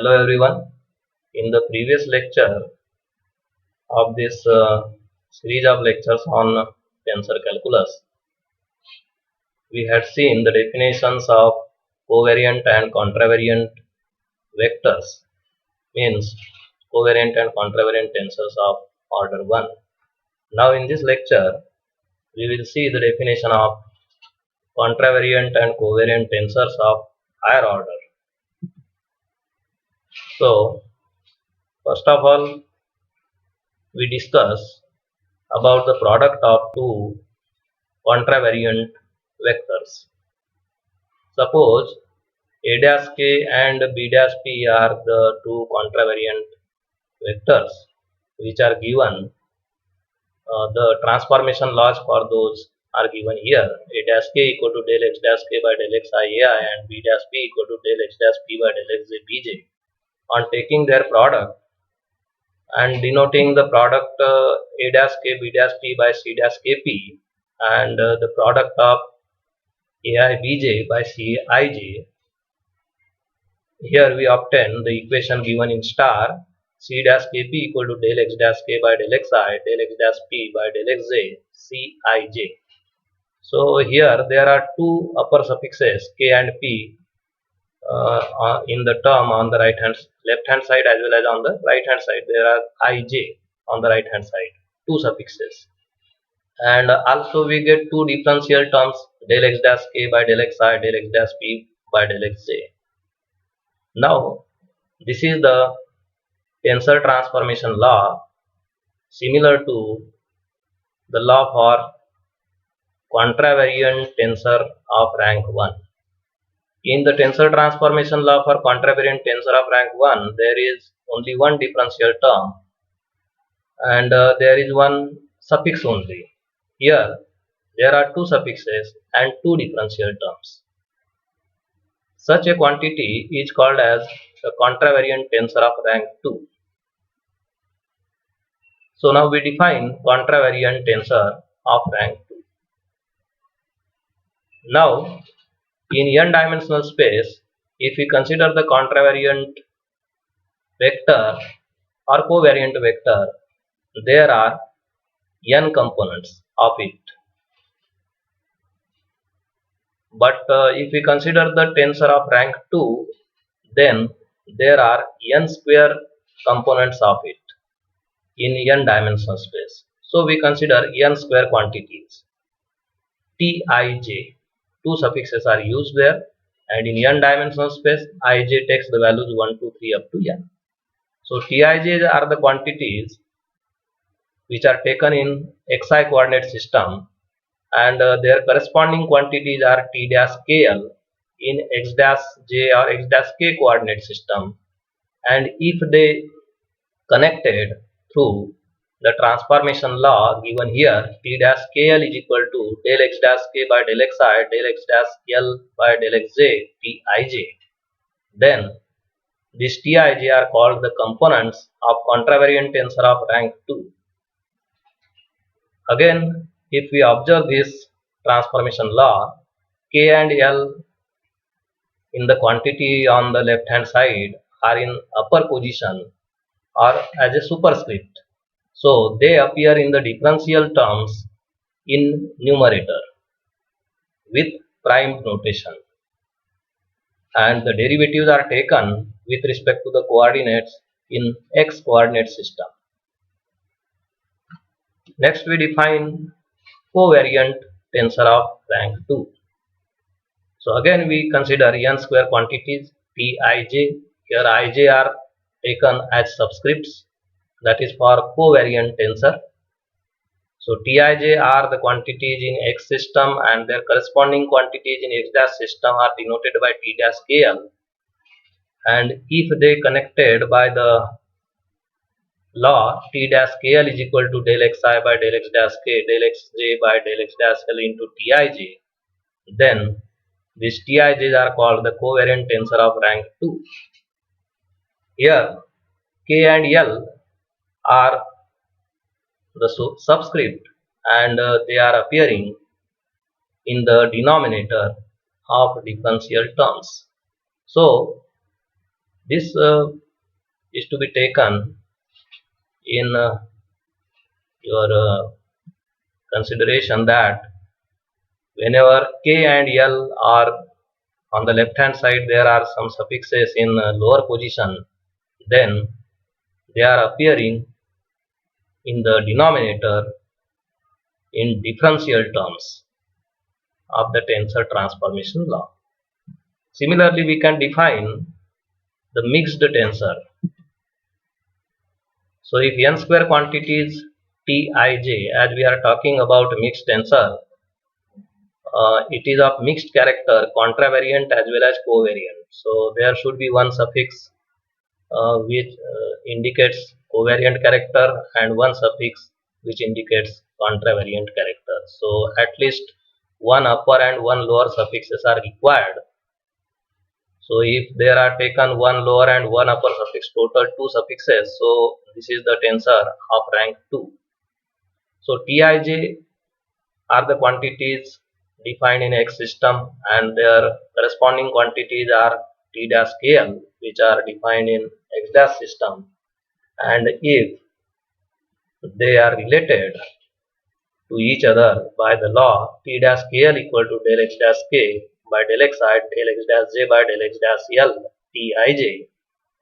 Hello everyone. In the previous lecture of this series of lectures on tensor calculus, we had seen the definitions of covariant and contravariant vectors, means covariant and contravariant tensors of order 1. Now in this lecture, we will see the definition of contravariant and covariant tensors of higher order. So, first of all, we discuss about the product of two contravariant vectors. Suppose a dash k and b dash p are the two contravariant vectors which are given. The transformation laws for those are given here. A dash k equal to del x dash k by del x I a I and b dash p equal to del x dash p by del x j b j. On taking their product and denoting the product a dash k b dash p by c dash kp and the product of ai bj by ci j, here we obtain the equation given in star c dash kp equal to del x dash k by del xi del x dash p by del xj cij. So here there are two upper suffixes k and p in the term on the left hand side as well as on the right hand side. There are ij on the right hand side, two suffixes, and also we get two differential terms del x dash k by del xi del x dash p by del xj. Now this is the tensor transformation law, similar to the law for contravariant tensor of rank 1. In the tensor transformation law for contravariant tensor of rank 1, there is only one differential term and there is one suffix only. Here there are two suffixes and two differential terms. Such a quantity is called as the contravariant tensor of rank 2. So now we define contravariant tensor of rank 2. Now in n-dimensional space, if we consider the contravariant vector or covariant vector, there are n components of it. But if we consider the tensor of rank 2, then there are n square components of it in n-dimensional space. So we consider n square quantities. Tij, two suffixes are used there, and in n-dimensional space ij takes the values 1, 2, 3 up to n. So Tij are the quantities which are taken in xi coordinate system, and their corresponding quantities are t dash kl in x dash j or x dash k coordinate system, and if they connected through the transformation law given here, t dash kl is equal to del x dash k by del xi del x dash l by del xj tij, then these tij are called the components of contravariant tensor of rank 2. Again, if we observe this transformation law, k and l in the quantity on the left hand side are in upper position or as a superscript. So they appear in the differential terms in numerator with prime notation, and the derivatives are taken with respect to the coordinates in x coordinate system. Next we define covariant tensor of rank 2. So again we consider n square quantities Tij. Here ij are taken as subscripts, that is for covariant tensor. So Tij are the quantities in x system and their corresponding quantities in x dash system are denoted by t dash kl, and if they connected by the law t dash kl is equal to del xi by del x dash k del xj by del x dash l into Tij, then these Tij's are called the covariant tensor of rank 2. Here k and l are the subscript and they are appearing in the denominator of differential terms. So This is to be taken in your consideration that whenever k and l are on the left hand side, there are some suffixes in lower position, then they are appearing in the denominator in differential terms of the tensor transformation law. Similarly, we can define the mixed tensor. So if n square quantities Tij, as we are talking about mixed tensor, it is of mixed character, contravariant as well as covariant. So there should be one suffix which indicates covariant character and one suffix which indicates contravariant character. So at least one upper and one lower suffixes are required. So if there are taken one lower and one upper suffix, total two suffixes, so this is the tensor of rank 2. So Tij are the quantities defined in X system, and their corresponding quantities are T dash KL, which are defined in X dash system. And if they are related to each other by the law T dash KL equal to del X dash K by del X I del X dash J by del X dash L Tij,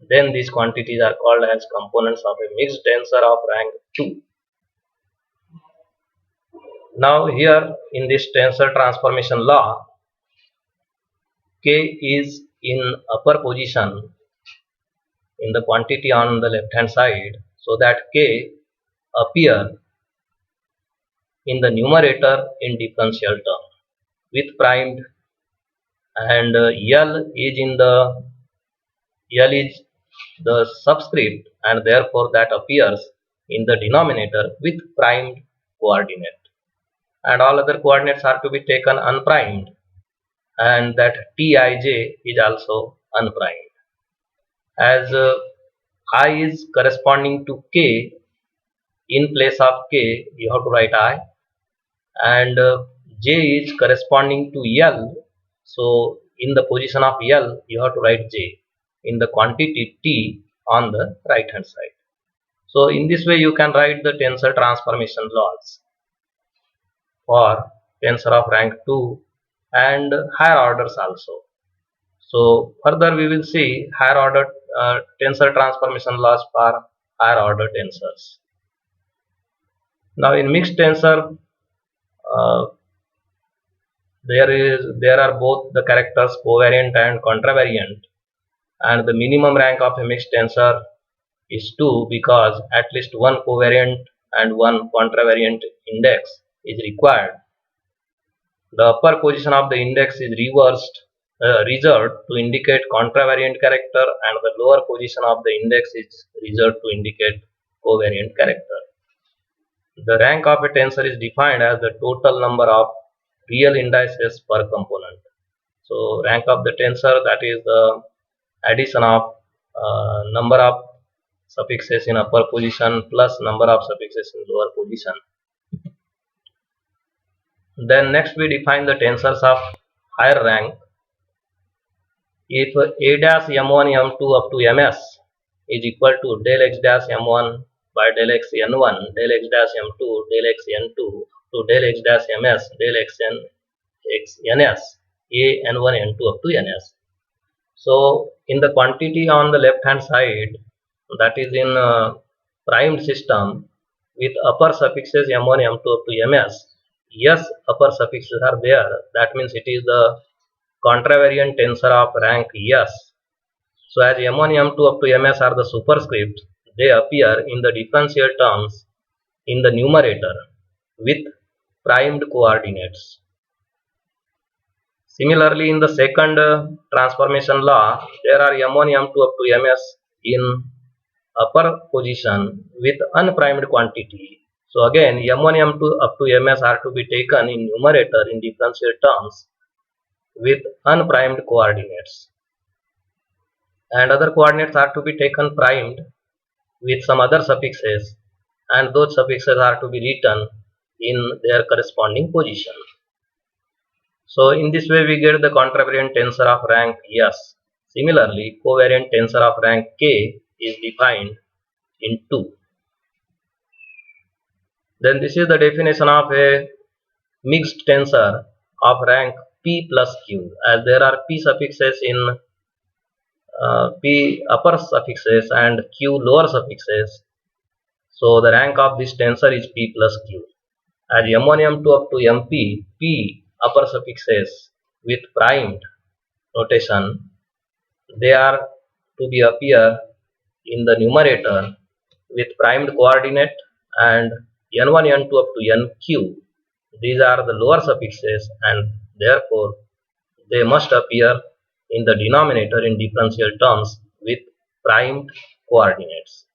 then these quantities are called as components of a mixed tensor of rank 2. Now here in this tensor transformation law, K is in upper position in the quantity on the left hand side, so that K appear in the numerator in differential term with primed, and L is the subscript, and therefore that appears in the denominator with primed coordinate, and all other coordinates are to be taken unprimed, and that Tij is also unprimed. As I is corresponding to k, in place of k you have to write I, and j is corresponding to L, so in the position of L you have to write j in the quantity T on the right hand side. So in this way you can write the tensor transformation laws for tensor of rank 2 and higher orders also. So further we will see higher order tensor transformation laws for higher order tensors. Now in mixed tensor, uh, there are both the characters covariant and contravariant, and the minimum rank of a mixed tensor is 2 because at least one covariant and one contravariant index is required. The upper position of the index is reserved to indicate contravariant character, and the lower position of the index is reserved to indicate covariant character. The rank of a tensor is defined as the total number of real indices per component. So rank of the tensor, that is the addition of number of suffixes in upper position plus number of suffixes in lower position. Then next we define the tensors of higher rank. If A dash m1 m2 up to ms is equal to del x dash m1 by del x n1 del x dash m2 del x n2 to del x dash ms del x n x ns a n1 n2 up to ns. So in the quantity on the left hand side, that is in primed system with upper suffixes m1 m2 up to ms, yes, upper suffixes are there, that means it is the contravariant tensor of rank S. So as m1 m2 up to ms are the superscripts, they appear in the differential terms in the numerator with primed coordinates. Similarly, in the second transformation law, there are m1 m2 up to ms in upper position with unprimed quantity. So again m1 m2 up to ms are to be taken in numerator in differential terms with unprimed coordinates, and other coordinates are to be taken primed with some other suffixes, and those suffixes are to be written in their corresponding position. So in this way we get the contravariant tensor of rank S. Similarly, covariant tensor of rank k is defined in 2. Then this is the definition of a mixed tensor of rank p plus q, as there are p suffixes in p upper suffixes and q lower suffixes. So the rank of this tensor is p plus q. As m1, m2 up to mp, p upper suffixes with primed notation, they are to be appear in the numerator with primed coordinate, and n1, n2 up to nq, these are the lower suffixes and therefore they must appear in the denominator in differential terms with primed coordinates.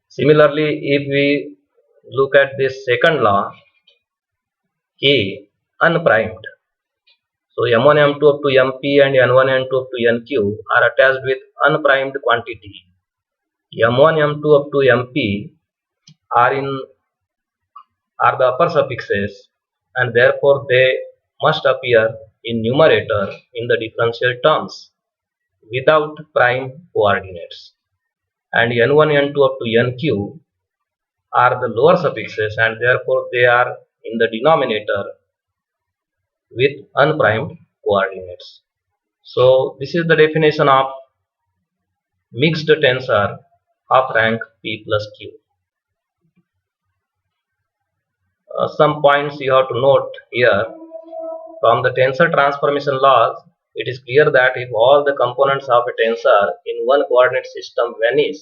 Similarly, if we look at this second law, A unprimed, so m1, m2 up to mp and n1, n2 up to nq are attached with unprimed quantity. m1, m2 up to mp are the upper suffixes and therefore they must appear in numerator in the differential terms without prime coordinates, and n1, n2 up to nq are the lower suffixes and therefore they are in the denominator with unprimed coordinates. So this is the definition of mixed tensor of rank p plus q. Some points you have to note here. From the tensor transformation laws, it is clear that if all the components of a tensor in one coordinate system vanish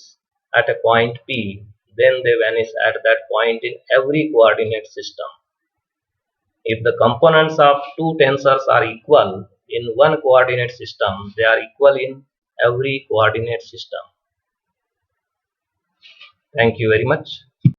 at a point P, then they vanish at that point in every coordinate system. If the components of two tensors are equal in one coordinate system, they are equal in every coordinate system. Thank you very much.